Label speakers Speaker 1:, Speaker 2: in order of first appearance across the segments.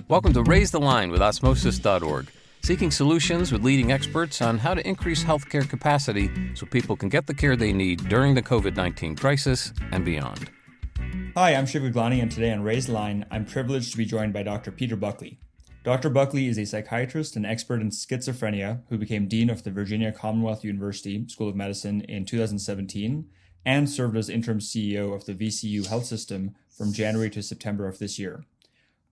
Speaker 1: Welcome to Raise the Line with Osmosis.org, seeking solutions with leading experts on how to increase healthcare capacity so people can get the care they need during the COVID-19 crisis and beyond.
Speaker 2: Hi, I'm Shiv Gaglani, and today on Raise the Line, I'm privileged to be joined by Dr. Peter Buckley. Dr. Buckley is a psychiatrist and expert in schizophrenia who became Dean of the Virginia Commonwealth University School of Medicine in 2017 and served as interim CEO of the VCU Health System from January to September of this year.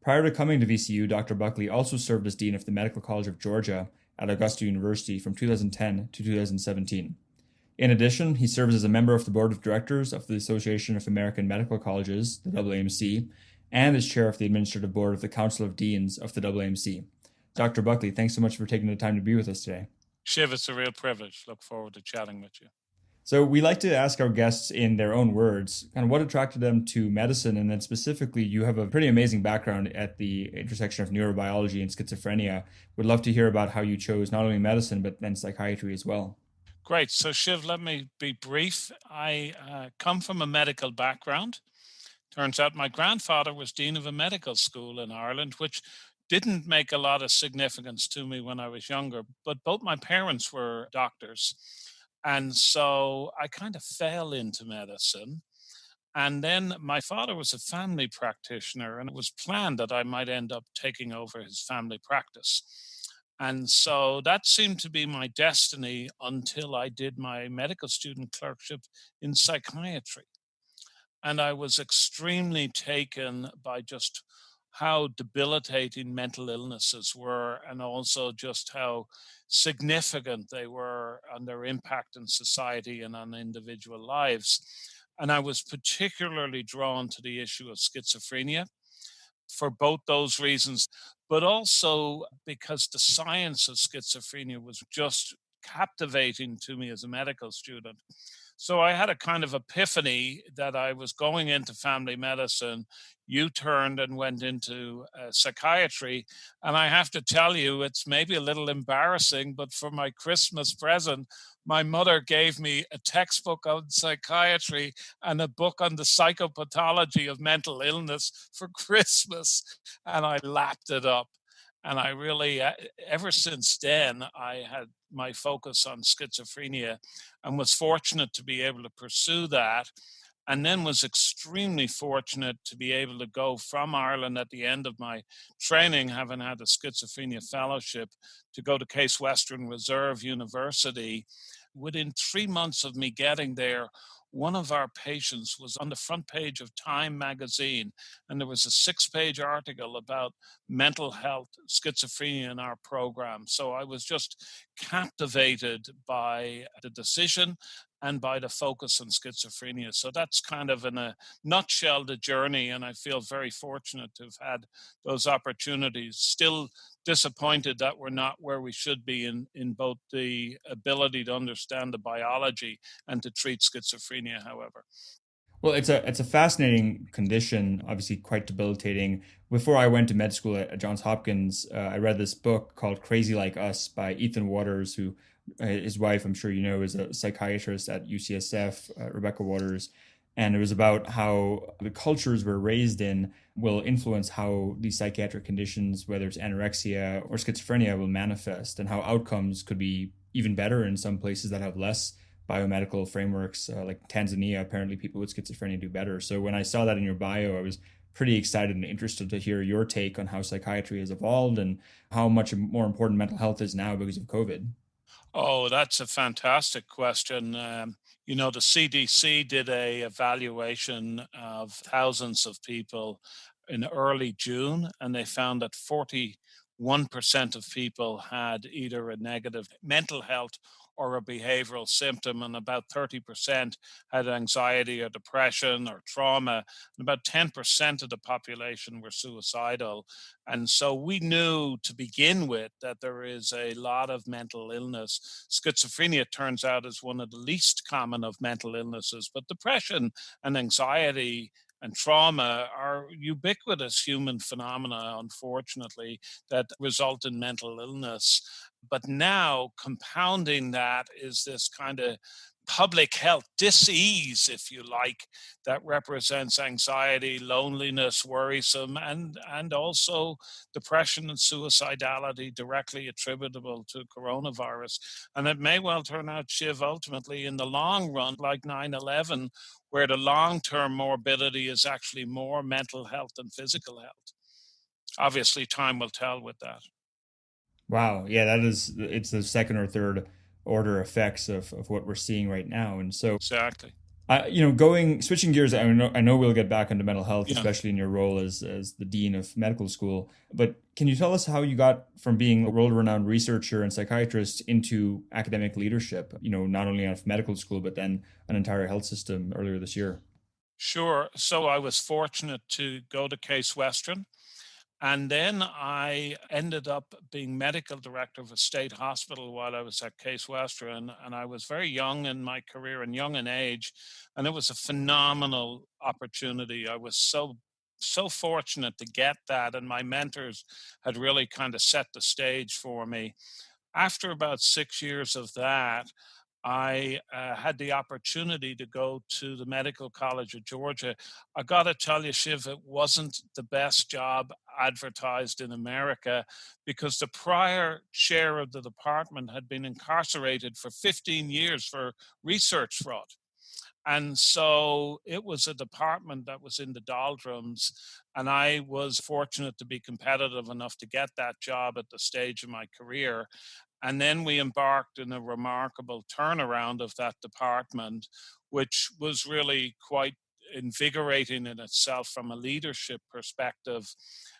Speaker 2: Prior to coming to VCU, Dr. Buckley also served as Dean of the Medical College of Georgia at Augusta University from 2010 to 2017. In addition, he serves as a member of the Board of Directors of the Association of American Medical Colleges, the AAMC, and is chair of the Administrative Board of the Council of Deans of the AAMC. Dr. Buckley, thanks so much for taking the time to be with us today.
Speaker 3: Shiv, it's a real privilege. Look forward to chatting with you.
Speaker 2: So we like to ask our guests in their own words, kind of what attracted them to medicine, and then specifically, you have a pretty amazing background at the intersection of neurobiology and schizophrenia. Would love to hear about how you chose not only medicine, but then psychiatry as well.
Speaker 3: Great. So Shiv, let me be brief. I come from a medical background. Turns out my grandfather was dean of a medical school in Ireland, which didn't make a lot of significance to me when I was younger, but both my parents were doctors. And so I kind of fell into medicine. And then my father was a family practitioner, and it was planned that I might end up taking over his family practice. And so that seemed to be my destiny until I did my medical student clerkship in psychiatry. And I was extremely taken by just how debilitating mental illnesses were, and also just how significant they were on their impact in society and on individual lives. And I was particularly drawn to the issue of schizophrenia for both those reasons, but also because the science of schizophrenia was just captivating to me as a medical student. So I had a kind of epiphany that I was going into family medicine, U-turned and went into psychiatry. And I have to tell you, it's maybe a little embarrassing, but for my Christmas present, my mother gave me a textbook on psychiatry and a book on the psychopathology of mental illness for Christmas. And I lapped it up. And I really, ever since then, I had my focus on schizophrenia and was fortunate to be able to pursue that. And then was extremely fortunate to be able to go from Ireland at the end of my training, having had a schizophrenia fellowship, to go to Case Western Reserve University. Within 3 months of me getting there, one of our patients was on the front page of Time magazine, and there was a 6-page article about mental health, schizophrenia in our program. So I was just captivated by the decision and by the focus on schizophrenia. So that's kind of in a nutshell the journey, and I feel very fortunate to have had those opportunities. Still disappointed that we're not where we should be in both the ability to understand the biology and to treat schizophrenia, however.
Speaker 2: Well, it's a fascinating condition, obviously quite debilitating. Before I went to med school at Johns Hopkins, I read this book called Crazy Like Us by Ethan Waters, who his wife, I'm sure you know, is a psychiatrist at UCSF, Rebecca Waters. And it was about how the cultures we're raised in will influence how these psychiatric conditions, whether it's anorexia or schizophrenia, will manifest, and how outcomes could be even better in some places that have less biomedical frameworks, like Tanzania. Apparently people with schizophrenia do better. So when I saw that in your bio, I was pretty excited and interested to hear your take on how psychiatry has evolved and how much more important mental health is now because of COVID.
Speaker 3: Oh, that's a fantastic question. The CDC did a evaluation of thousands of people in early June, and they found that 41% of people had either a negative mental health or a behavioral symptom, and about 30% had anxiety or depression or trauma, and about 10% of the population were suicidal. And so we knew to begin with that there is a lot of mental illness. Schizophrenia, turns out, is one of the least common of mental illnesses, but depression and anxiety and trauma are ubiquitous human phenomena, unfortunately, that result in mental illness. But now, compounding that is this kind of public health dis-ease, if you like, that represents anxiety, loneliness, worrisome, and also depression and suicidality directly attributable to coronavirus. And it may well turn out, Shiv, ultimately in the long run, like 9/11, where the long-term morbidity is actually more mental health than physical health. Obviously, time will tell with that.
Speaker 2: Wow. Yeah, it's the second or third order effects of what we're seeing right now. And so,
Speaker 3: Exactly.
Speaker 2: switching gears, I know we'll get back into mental health,
Speaker 3: Yeah.
Speaker 2: especially in your role as the dean of medical school. But can you tell us how you got from being a world-renowned researcher and psychiatrist into academic leadership? Not only of medical school, but then an entire health system earlier this year.
Speaker 3: Sure. So I was fortunate to go to Case Western. And then I ended up being medical director of a state hospital while I was at Case Western. And I was very young in my career and young in age. And it was a phenomenal opportunity. I was so fortunate to get that. And my mentors had really kind of set the stage for me. After about 6 years of that, I had the opportunity to go to the Medical College of Georgia. I got to tell you, Shiv, it wasn't the best job advertised in America because the prior chair of the department had been incarcerated for 15 years for research fraud. And so it was a department that was in the doldrums. And I was fortunate to be competitive enough to get that job at the stage of my career. And then we embarked in a remarkable turnaround of that department, which was really quite invigorating in itself from a leadership perspective.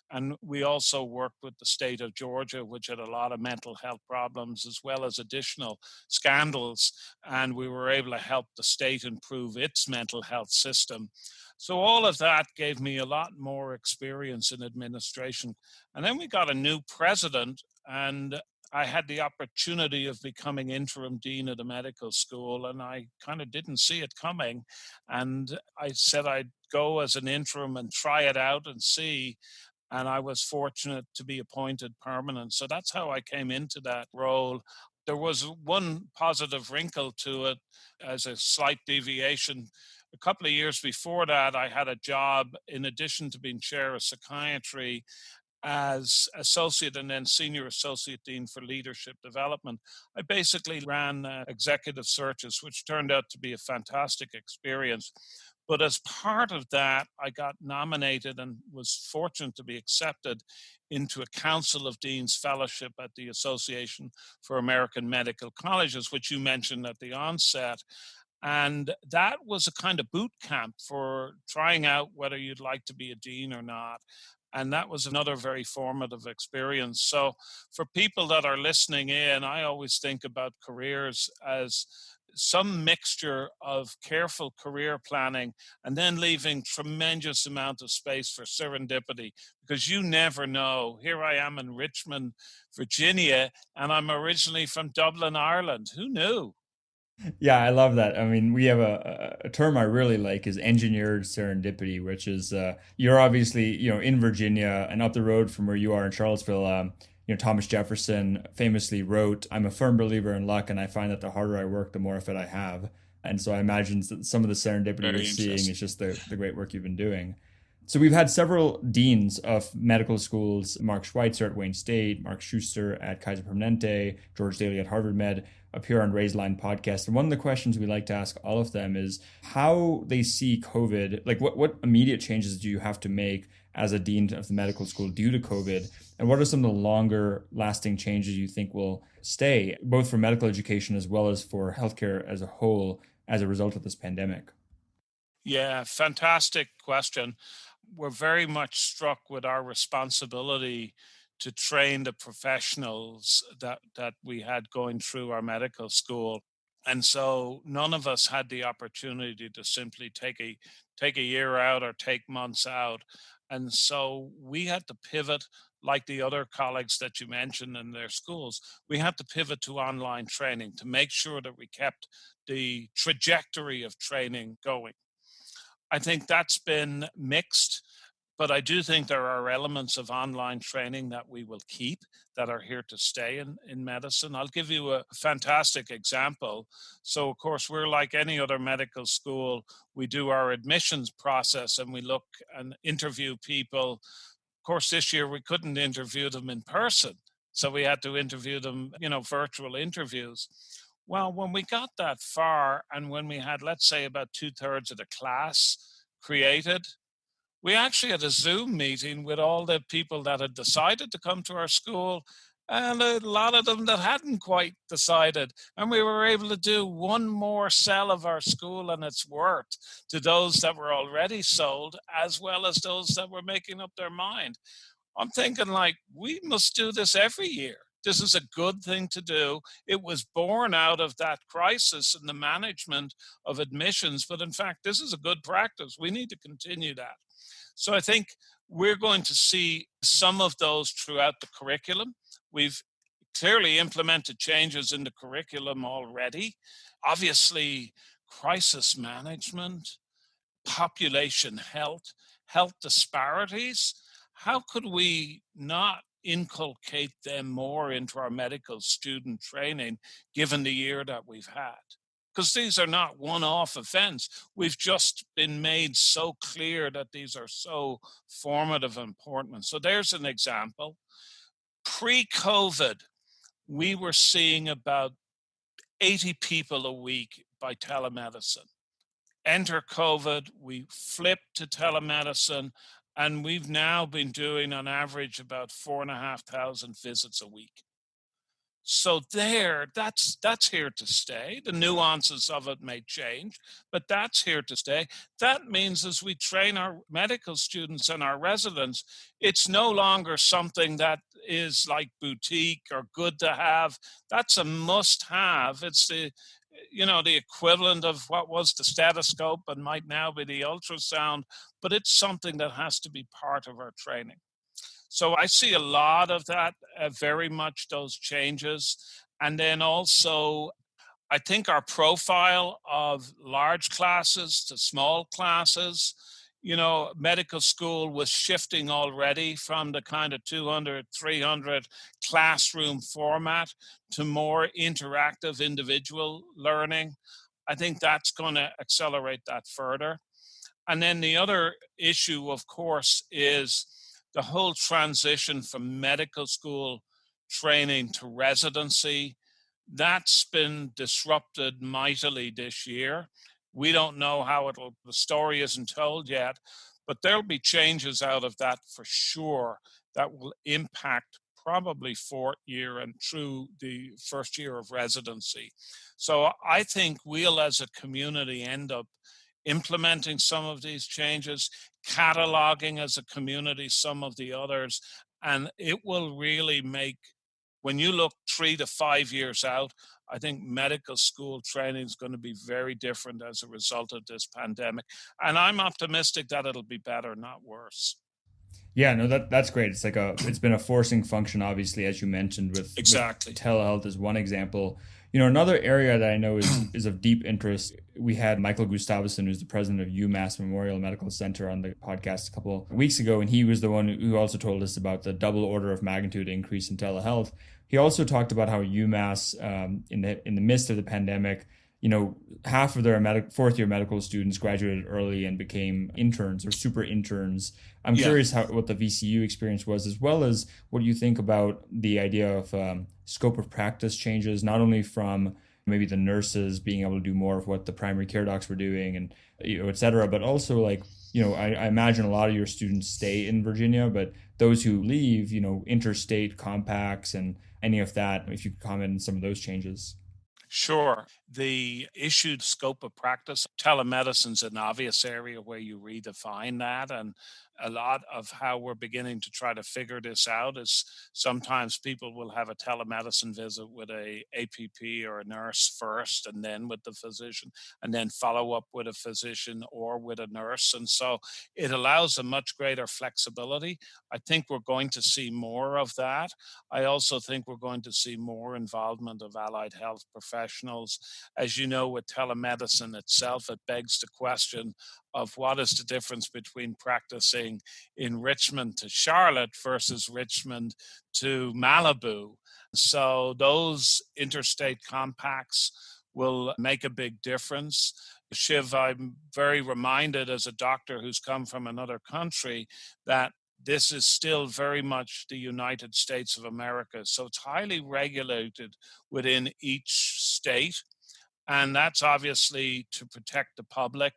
Speaker 3: And we also worked with the state of Georgia, which had a lot of mental health problems as well as additional scandals. And we were able to help the state improve its mental health system. So all of that gave me a lot more experience in administration. And then we got a new president, and I had the opportunity of becoming interim dean of the medical school, and I kind of didn't see it coming. And I said I'd go as an interim and try it out and see. And I was fortunate to be appointed permanent. So that's how I came into that role. There was one positive wrinkle to it as a slight deviation. A couple of years before that, I had a job in addition to being chair of psychiatry as associate and then senior associate dean for leadership development. I basically ran executive searches, which turned out to be a fantastic experience. But as part of that, I got nominated and was fortunate to be accepted into a Council of Deans Fellowship at the Association for American Medical Colleges, which you mentioned at the onset. And that was a kind of boot camp for trying out whether you'd like to be a dean or not. And that was another very formative experience. So, for people that are listening in, I always think about careers as some mixture of careful career planning and then leaving tremendous amount of space for serendipity, because you never know. Here I am in Richmond, Virginia, and I'm originally from Dublin, Ireland. Who knew?
Speaker 2: Yeah, I love that. I mean, we have a term I really like is engineered serendipity, which is you're obviously in Virginia and up the road from where you are in Charlottesville. Thomas Jefferson famously wrote, "I'm a firm believer in luck, and I find that the harder I work, the more of it I have." And so I imagine that some of the serendipity
Speaker 3: Very
Speaker 2: you're seeing
Speaker 3: interesting.
Speaker 2: is just the great work you've been doing. So we've had several deans of medical schools: Mark Schweitzer at Wayne State, Mark Schuster at Kaiser Permanente, George Daly at Harvard Med, appear on Raise Line podcast. And one of the questions we like to ask all of them is how they see COVID, like what immediate changes do you have to make as a dean of the medical school due to COVID? And what are some of the longer lasting changes you think will stay, both for medical education as well as for healthcare as a whole as a result of this pandemic?
Speaker 3: Yeah, fantastic question. We're very much struck with our responsibility to train the professionals that we had going through our medical school. And so none of us had the opportunity to simply take a year out or take months out. And so we had to pivot, like the other colleagues that you mentioned in their schools. We had to pivot to online training to make sure that we kept the trajectory of training going. I think that's been mixed. But I do think there are elements of online training that we will keep that are here to stay in medicine. I'll give you a fantastic example. So, of course, we're like any other medical school. We do our admissions process and we look and interview people. Of course, this year we couldn't interview them in person. So we had to interview them, virtual interviews. Well, when we got that far and when we had, let's say, about 2/3 of the class created, we actually had a Zoom meeting with all the people that had decided to come to our school and a lot of them that hadn't quite decided. And we were able to do one more sell of our school and its worth to those that were already sold, as well as those that were making up their mind. I'm thinking, like, we must do this every year. This is a good thing to do. It was born out of that crisis in the management of admissions, but in fact, this is a good practice. We need to continue that. So I think we're going to see some of those throughout the curriculum. We've clearly implemented changes in the curriculum already. Obviously, crisis management, population health, health disparities. How could we not inculcate them more into our medical student training given the year that we've had? Because these are not one-off events. We've just been made so clear that these are so formative and important. So there's an example. Pre-COVID, we were seeing about 80 people a week by telemedicine. Enter COVID, we flipped to telemedicine, and we've now been doing on average about 4,500 visits a week. So that's here to stay. The nuances of it may change, but that's here to stay. That means as we train our medical students and our residents, it's no longer something that is like boutique or good to have. That's a must have. It's the equivalent of what was the stethoscope and might now be the ultrasound, but it's something that has to be part of our training. So I see a lot of that, very much those changes. And then also, I think our profile of large classes to small classes, medical school was shifting already from the kind of 200, 300 classroom format to more interactive individual learning. I think that's going to accelerate that further. And then the other issue, of course, is the whole transition from medical school training to residency. That's been disrupted mightily this year. We don't know how the story isn't told yet, but there'll be changes out of that for sure that will impact probably fourth year and through the first year of residency. So I think we'll, as a community, end up implementing some of these changes, cataloging as a community some of the others, and it will really make, when you look 3 to 5 years out, I think medical school training is going to be very different as a result of this pandemic. And I'm optimistic that it'll be better, not worse.
Speaker 2: Yeah, no, that's great. It's been a forcing function, obviously, as you mentioned,
Speaker 3: Exactly.
Speaker 2: with telehealth is one example. Another area that I know is of deep interest. We had Michael Gustavsson, who's the president of UMass Memorial Medical Center, on the podcast a couple of weeks ago, and he was the one who also told us about the double order of magnitude increase in telehealth. He also talked about how UMass, in the midst of the pandemic, half of their fourth year medical students graduated early and became interns or super interns. I'm curious what the VCU experience was, as well as what you think about the idea of scope of practice changes, not only from maybe the nurses being able to do more of what the primary care docs were doing and, et cetera, but also I imagine a lot of your students stay in Virginia, but those who leave, interstate compacts and any of that, if you could comment on some of those changes.
Speaker 3: Sure. The issued scope of practice, telemedicine's an obvious area where you redefine that. And a lot of how we're beginning to try to figure this out is sometimes people will have a telemedicine visit with a APP or a nurse first, and then with the physician, and then follow up with a physician or with a nurse. And so it allows a much greater flexibility. I think we're going to see more of that. I also think we're going to see more involvement of allied health professionals. As you know, with telemedicine itself, it begs the question of what is the difference between practicing in Richmond to Charlotte versus Richmond to Malibu. So those interstate compacts will make a big difference. Shiv, I'm very reminded as a doctor who's come from another country that this is still very much the United States of America. So it's highly regulated within each state. And that's obviously to protect the public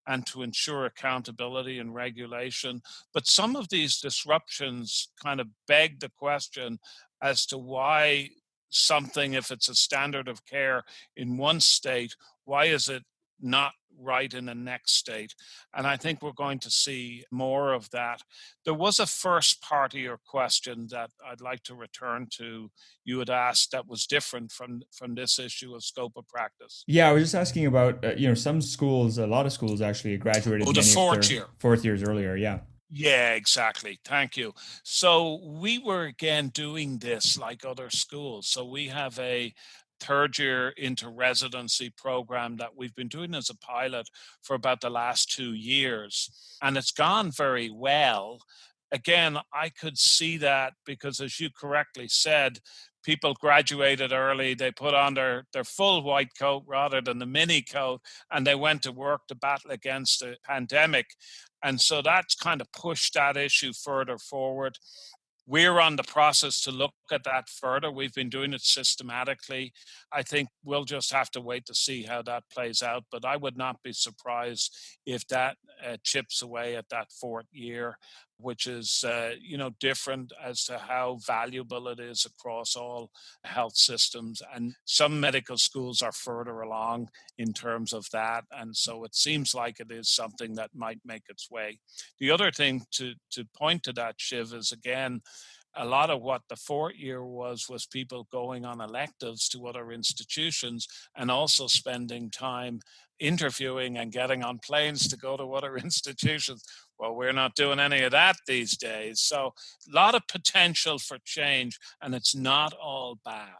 Speaker 3: and to ensure accountability and regulation. But some of these disruptions kind of beg the question as to why something, if it's a standard of care in one state, why is it not right in the next state? And I think we're going to see more of that. There was a first part of your question that I'd like to return to. You had asked that was different from this issue of scope of practice.
Speaker 2: Yeah, I was just asking about, some schools, a lot of schools actually graduated
Speaker 3: Oh, the
Speaker 2: many of
Speaker 3: fourth
Speaker 2: their
Speaker 3: year.
Speaker 2: fourth years earlier. Yeah.
Speaker 3: Yeah, exactly. Thank you. So we were again doing this like other schools. So we have a third year into residency program that we've been doing as a pilot for about the last 2 years. And it's gone very well. Again, I could see that because, as you correctly said, people graduated early. They put on their full white coat rather than the mini coat, and they went to work to battle against the pandemic. And so that's kind of pushed that issue further forward. We're on the process to look at that further. We've been doing it systematically. I think we'll just have to wait to see how that plays out. But I would not be surprised if that chips away at that fourth year, which is different as to how valuable it is across all health systems. And some medical schools are further along in terms of that, and so it seems like it is something that might make its way. The other thing to point to that, Shiv, is again, a lot of what the fourth year was people going on electives to other institutions and also spending time interviewing and getting on planes to go to other institutions. Well, we're not doing any of that these days. So a lot of potential for change, and it's not all bad.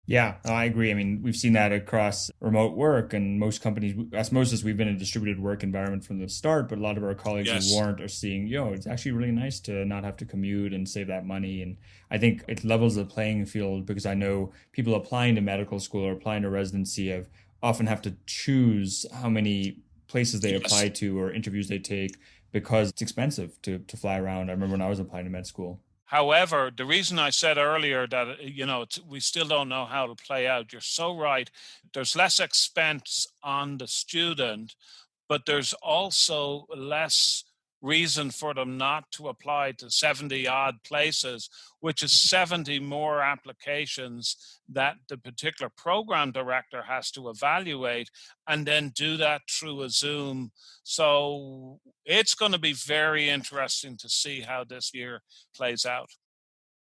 Speaker 2: Yeah, I agree. I mean, we've seen that across remote work and most companies. Osmosis, we've been in a distributed work environment from the start, but a lot of our colleagues who
Speaker 3: Yes.
Speaker 2: weren't are seeing, it's actually really nice to not have to commute and save that money. And I think it levels the playing field because I know people applying to medical school or applying to residency often have to choose how many places they
Speaker 3: Yes.
Speaker 2: apply to or interviews they take because it's expensive to fly around. I remember when I was applying to med school.
Speaker 3: However, the reason I said earlier that, we still don't know how to play out, you're so right. There's less expense on the student, but there's also less reason for them not to apply to 70 odd places, which is 70 more applications that the particular program director has to evaluate and then do that through a Zoom. So it's going to be very interesting to see how this year plays out.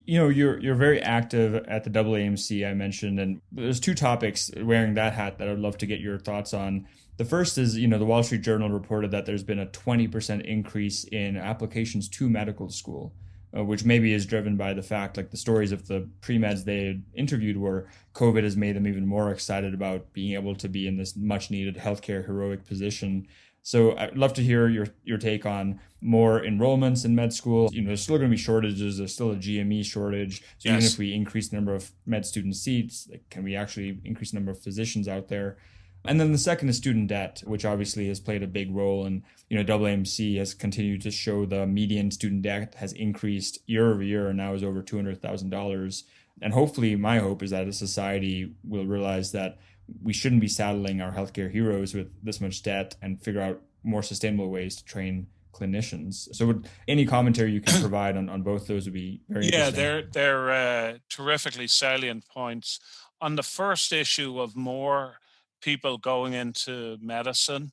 Speaker 2: You're very active at the AAMC I mentioned, and there's two topics wearing that hat that I'd love to get your thoughts on. The first is, the Wall Street Journal reported that there's been a 20% increase in applications to medical school, which maybe is driven by the fact, like the stories of the pre-meds they interviewed where COVID has made them even more excited about being able to be in this much needed healthcare heroic position. So I'd love to hear your take on more enrollments in med school. There's still going to be shortages. There's still a GME shortage. So even
Speaker 3: Yes.
Speaker 2: if we increase the number of med student seats, like, can we actually increase the number of physicians out there? And then the second is student debt, which obviously has played a big role. And, AAMC has continued to show the median student debt has increased year over year and now is over $200,000. And hopefully my hope is that a society will realize that we shouldn't be saddling our healthcare heroes with this much debt and figure out more sustainable ways to train clinicians. So any commentary you can provide on both those would be very
Speaker 3: Yeah,
Speaker 2: interesting.
Speaker 3: they're terrifically salient points. On the first issue of more people going into medicine,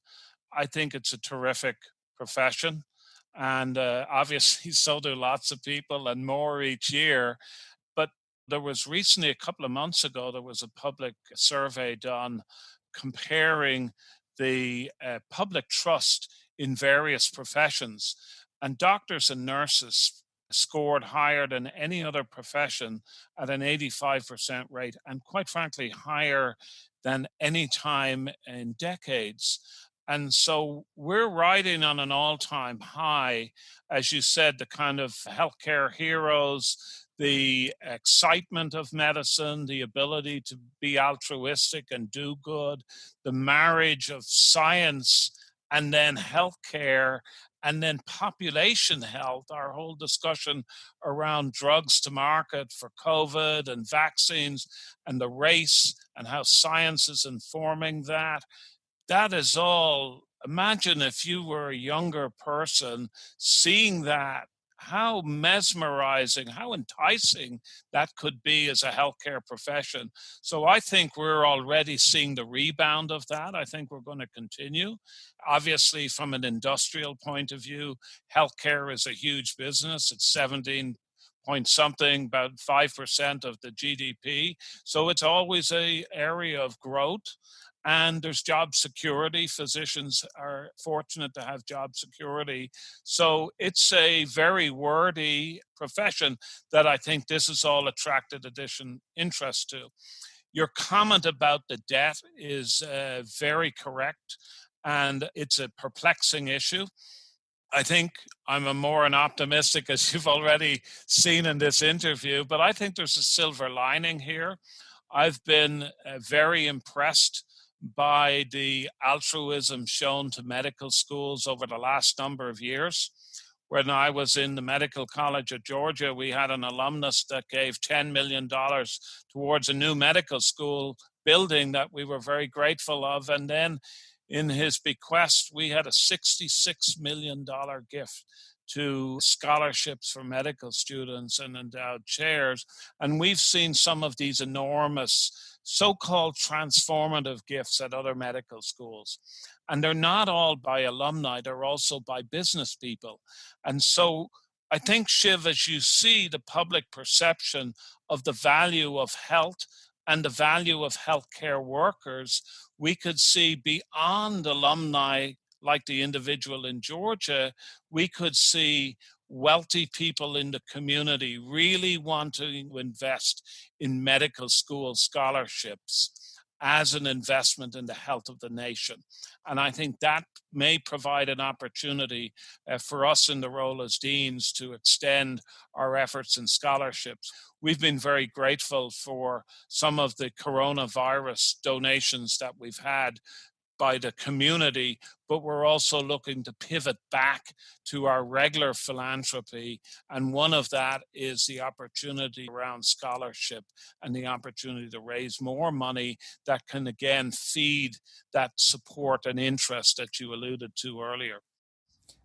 Speaker 3: I think it's a terrific profession. And obviously, so do lots of people, and more each year. But there was recently, a couple of months ago, there was a public survey done comparing the public trust in various professions. And doctors and nurses scored higher than any other profession at an 85% rate, and quite frankly, higher than any time in decades. And so we're riding on an all-time high, as you said, the kind of healthcare heroes, the excitement of medicine, the ability to be altruistic and do good, the marriage of science and then healthcare, and then population health, our whole discussion around drugs to market for COVID and vaccines and the race and how science is informing that. That is all. Imagine if you were a younger person seeing that, how mesmerizing, how enticing that could be as a healthcare profession. So I think we're already seeing the rebound of that. I think we're going to continue. Obviously, from an industrial point of view, healthcare is a huge business. It's 17 point something, about 5% of the GDP. So it's always a area of growth, and there's job security. Physicians are fortunate to have job security. So it's a very wordy profession that I think this has all attracted additional interest to. Your comment about the debt is very correct, and it's a perplexing issue. I think I'm an optimistic, as you've already seen in this interview, but I think there's a silver lining here. I've been very impressed by the altruism shown to medical schools over the last number of years. When I was in the Medical College of Georgia, we had an alumnus that gave $10 million towards a new medical school building that we were very grateful of. And then in his bequest, we had a $66 million gift to scholarships for medical students and endowed chairs. And we've seen some of these enormous so-called transformative gifts at other medical schools. And they're not all by alumni, they're also by business people. And so I think, Shiv, as you see the public perception of the value of health and the value of healthcare workers, we could see beyond alumni like the individual in Georgia, we could see wealthy people in the community really want to invest in medical school scholarships as an investment in the health of the nation. And I think that may provide an opportunity for us in the role as deans to extend our efforts in scholarships. We've been very grateful for some of the coronavirus donations that we've had by the community, but we're also looking to pivot back to our regular philanthropy. And one of that is the opportunity around scholarship and the opportunity to raise more money that can again feed that support and interest that you alluded to earlier.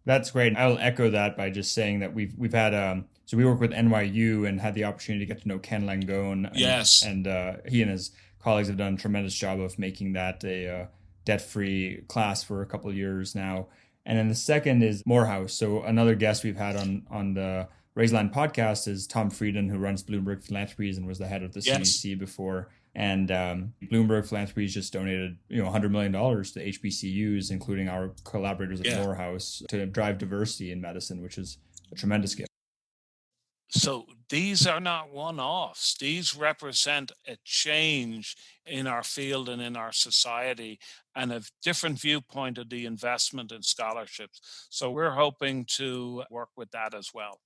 Speaker 2: That's great. I'll echo that by just saying that we've had so we work with NYU and had the opportunity to get to know Ken Langone.
Speaker 3: Yes,
Speaker 2: and he and his colleagues have done a tremendous job of making that a debt-free class for a couple of years now. And then the second is Morehouse. So another guest we've had on the Raise Land podcast is Tom Frieden, who runs Bloomberg Philanthropies and was the head of the CDC before. And Bloomberg Philanthropies just donated, $100 million to HBCUs, including our collaborators at Morehouse, to drive diversity in medicine, which is a tremendous gift.
Speaker 3: So these are not one-offs. These represent a change in our field and in our society and a different viewpoint of the investment in scholarships. So we're hoping to work with that as well.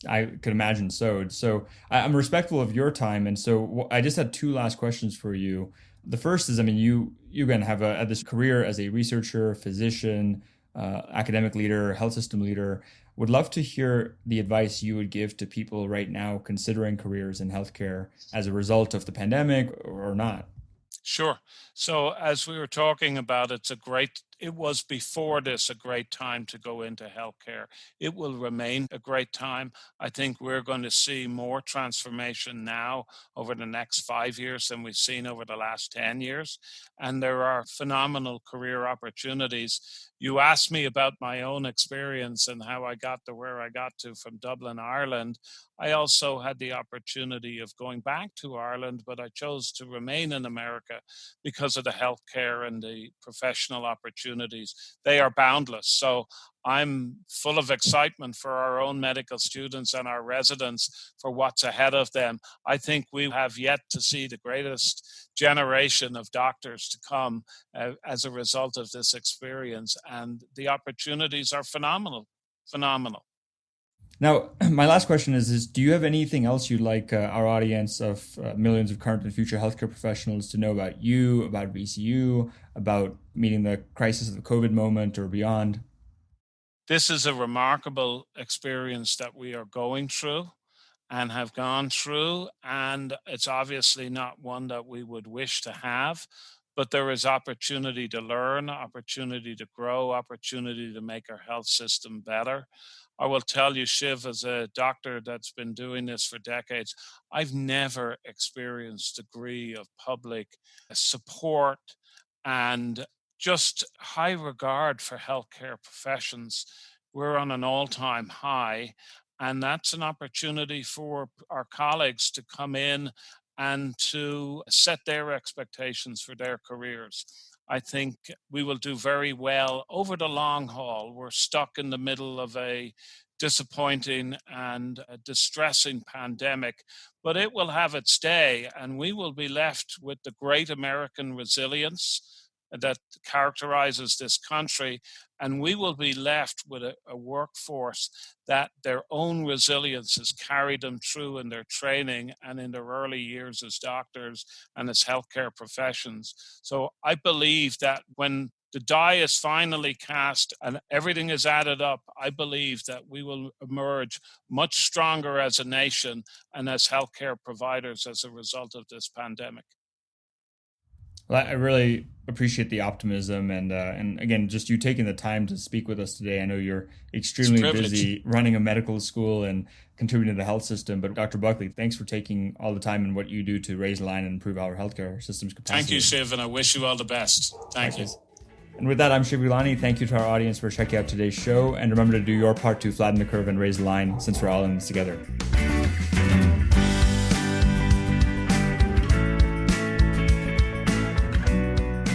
Speaker 2: I could imagine so. So I'm respectful of your time. And so I just had two last questions for you. The first is, you again have this career as a researcher, physician, academic leader, health system leader. Would love to hear the advice you would give to people right now considering careers in healthcare as a result of the pandemic or not.
Speaker 3: Sure. So as we were talking about, it was before this a great time to go into healthcare. It will remain a great time. I think we're going to see more transformation now over the next 5 years than we've seen over the last 10 years. And there are phenomenal career opportunities. You asked me about my own experience and how I got to where I got to from Dublin, Ireland. I also had the opportunity of going back to Ireland, but I chose to remain in America because of the healthcare and the professional opportunities. They are boundless. So I'm full of excitement for our own medical students and our residents for what's ahead of them. I think we have yet to see the greatest generation of doctors to come as a result of this experience, and the opportunities are phenomenal.
Speaker 2: Now, my last question is do you have anything else you'd like our audience of millions of current and future healthcare professionals to know about you, about VCU, about meeting the crisis of the COVID moment or beyond?
Speaker 3: This is a remarkable experience that we are going through and have gone through, and it's obviously not one that we would wish to have, but there is opportunity to learn, opportunity to grow, opportunity to make our health system better. I will tell you, Shiv, as a doctor that's been doing this for decades, I've never experienced a degree of public support and just high regard for healthcare professions. We're on an all-time high, and that's an opportunity for our colleagues to come in and to set their expectations for their careers. I think we will do very well over the long haul. We're stuck in the middle of a disappointing and a distressing pandemic, but it will have its day, and we will be left with the great American resilience that characterizes this country, and we will be left with a workforce that their own resilience has carried them through in their training and in their early years as doctors and as healthcare professions. So I believe that when the die is finally cast and everything is added up, I believe that we will emerge much stronger as a nation and as healthcare providers as a result of this pandemic.
Speaker 2: Well, I really appreciate the optimism and again, just you taking the time to speak with us today. I know you're extremely busy running a medical school and contributing to the health system, but Dr. Buckley, thanks for taking all the time and what you do to raise the line and improve our healthcare system's capacity.
Speaker 3: Thank you, Shiv, and I wish you all the best. Thank you.
Speaker 2: And with that, I'm Shiv Gulani. Thank you to our audience for checking out today's show, and remember to do your part to flatten the curve and raise the line, since we're all in this together.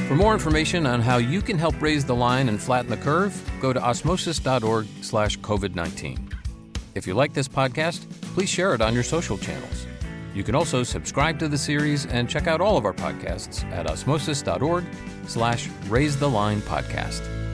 Speaker 1: For more information on how you can help raise the line and flatten the curve, go to osmosis.org/COVID-19. If you like this podcast, please share it on your social channels. You can also subscribe to the series and check out all of our podcasts at osmosis.org/raisethelinepodcast.